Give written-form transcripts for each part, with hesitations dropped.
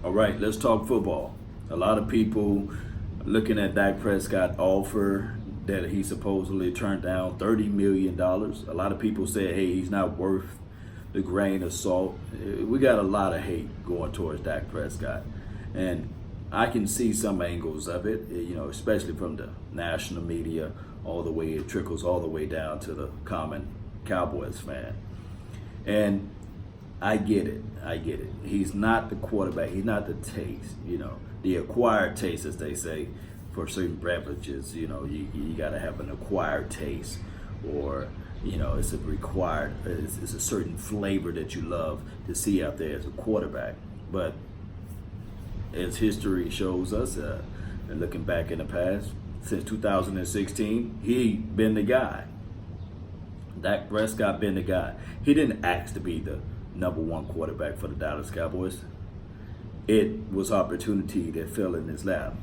All right, let's talk football. A lot of people looking at Dak Prescott offer that he supposedly turned down $30 million. A lot of people say, hey, he's not worth the grain of salt. We got a lot of hate going towards Dak Prescott. And I can see some angles of it, especially from the national media, all the way, it trickles all the way down to the common Cowboys fan. And I get it. He's not the quarterback. He's not the taste, the acquired taste, as they say, for certain beverages. You got to have an acquired taste, or, it's a certain flavor that you love to see out there as a quarterback. But as history shows us, and looking back in the past, since 2016, he been the guy. Dak Prescott been the guy. He didn't ask to be the number one quarterback for the Dallas Cowboys. It was opportunity that fell in his lap.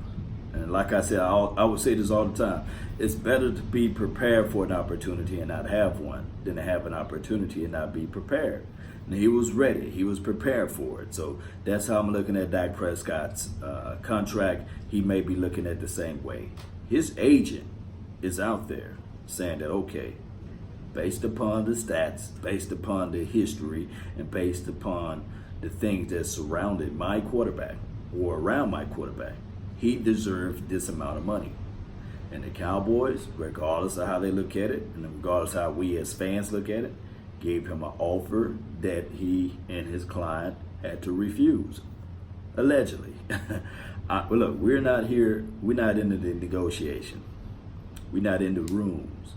And like I said, I would say this all the time. It's better to be prepared for an opportunity and not have one than to have an opportunity and not be prepared. And he was ready. He was prepared for it. So that's how I'm looking at Dak Prescott's contract. He may be looking at the same way. His agent is out there saying that, okay, based upon the stats, based upon the history, and based upon the things that surrounded my quarterback or around my quarterback, he deserved this amount of money. And the Cowboys, regardless of how they look at it, and regardless of how we as fans look at it, gave him an offer that he and his client had to refuse, allegedly. Well, look, we're not into the negotiation. We're not in the rooms.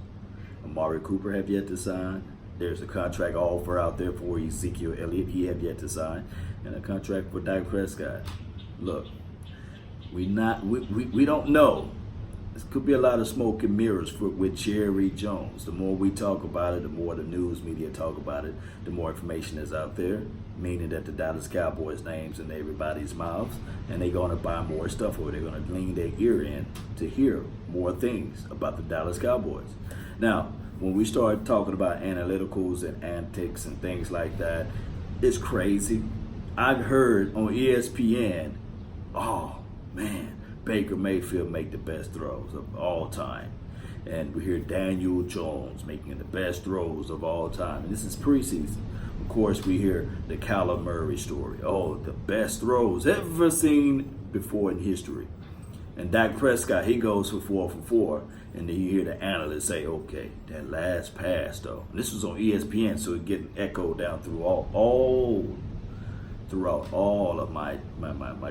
Amari Cooper have yet to sign. There's a contract offer out there for Ezekiel Elliott. He have yet to sign. And a contract for Dak Prescott. Look, we don't know. This could be a lot of smoke and mirrors with Jerry Jones. The more we talk about it, the more the news media talk about it, the more information is out there, meaning that the Dallas Cowboys names in everybody's mouths, and they're going to buy more stuff, or they're going to lean their ear in to hear more things about the Dallas Cowboys. Now, when we start talking about analyticals and antics and things like that, it's crazy. I've heard on ESPN, oh man, Baker Mayfield make the best throws of all time. And we hear Daniel Jones making the best throws of all time. And this is preseason. Of course, we hear the Kyler Murray story. Oh, the best throws ever seen before in history. And Dak Prescott, he goes for 4 for 4. And then you hear the analysts say, okay, that last pass, though. And this was on ESPN, so it getting echoed down through throughout all of my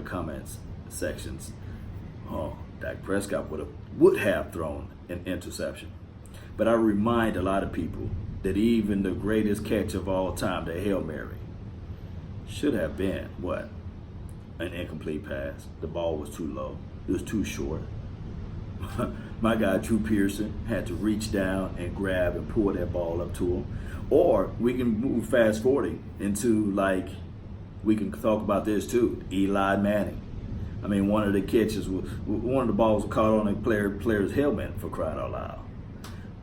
comments sections. Oh, Dak Prescott would have thrown an interception. But I remind a lot of people that even the greatest catch of all time, the Hail Mary, should have been, what? An incomplete pass. The ball was too low. It was too short. My guy, Drew Pearson, had to reach down and grab and pull that ball up to him. Or we can move fast forwarding into, like, we can talk about this too, Eli Manning. I mean, one of the catches, one of the balls was caught on a player's helmet, for crying out loud.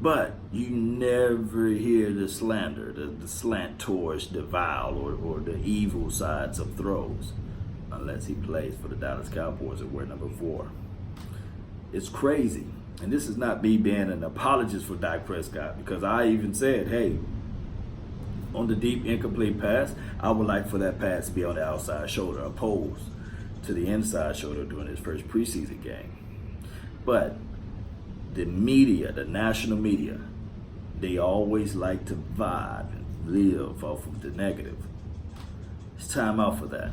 But you never hear the slander, the slant towards the vile or the evil sides of throws, unless he plays for the Dallas Cowboys and we're number 4. It's crazy. And this is not me being an apologist for Dak Prescott, because I even said, hey, on the deep incomplete pass, I would like for that pass to be on the outside shoulder opposed to the inside shoulder during his first preseason game. But the media, the national media, they always like to vibe and live off of the negative. It's time out for that.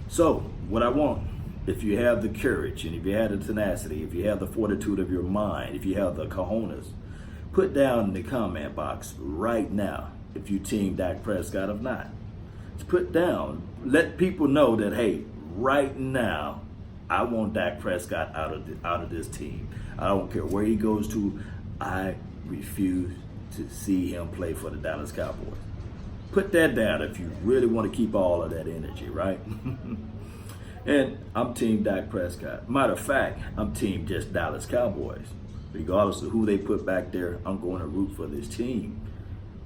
So, what I want, if you have the courage, and if you have the tenacity, if you have the fortitude of your mind, if you have the cojones, put down in the comment box right now if you team Dak Prescott or not. Just put down, let people know that, hey, right now, I want Dak Prescott out of this team. I don't care where he goes to. I refuse to see him play for the Dallas Cowboys. Put that down if you really want to keep all of that energy, right? And I'm team Dak Prescott. Matter of fact, I'm team just Dallas Cowboys. Regardless of who they put back there, I'm going to root for this team.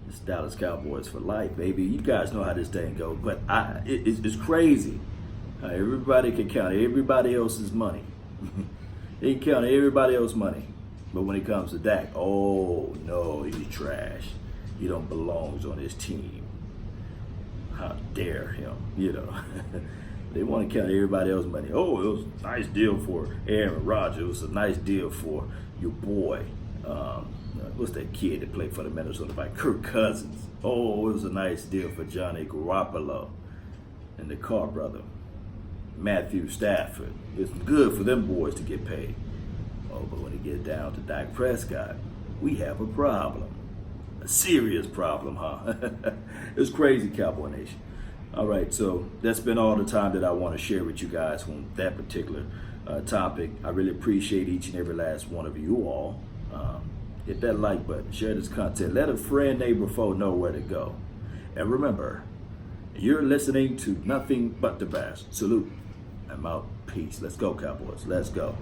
It's Dallas Cowboys for life, baby. You guys know how this thing goes. But it's crazy Everybody can count everybody else's money. They can count everybody else's money. But when it comes to Dak, oh no, he's trash. He don't belong on his team. How dare him, They want to count everybody else's money. Oh, it was a nice deal for Aaron Rodgers. It was a nice deal for your boy. What's that kid that played for the Minnesota Vikings? Kirk Cousins. Oh, it was a nice deal for Johnny Garoppolo and the Carr brother, Matthew Stafford. It's good for them boys to get paid. Oh, but when it gets down to Dak Prescott, we have a problem. A serious problem, huh? It's crazy, Cowboy Nation. All right, so that's been all the time that I want to share with you guys on that particular topic. I really appreciate each and every last one of you all. Hit that like button, share this content, let a friend, neighbor, foe know where to go. And remember, you're listening to nothing but the best. Salute. I'm out. Peace. Let's go, Cowboys. Let's go.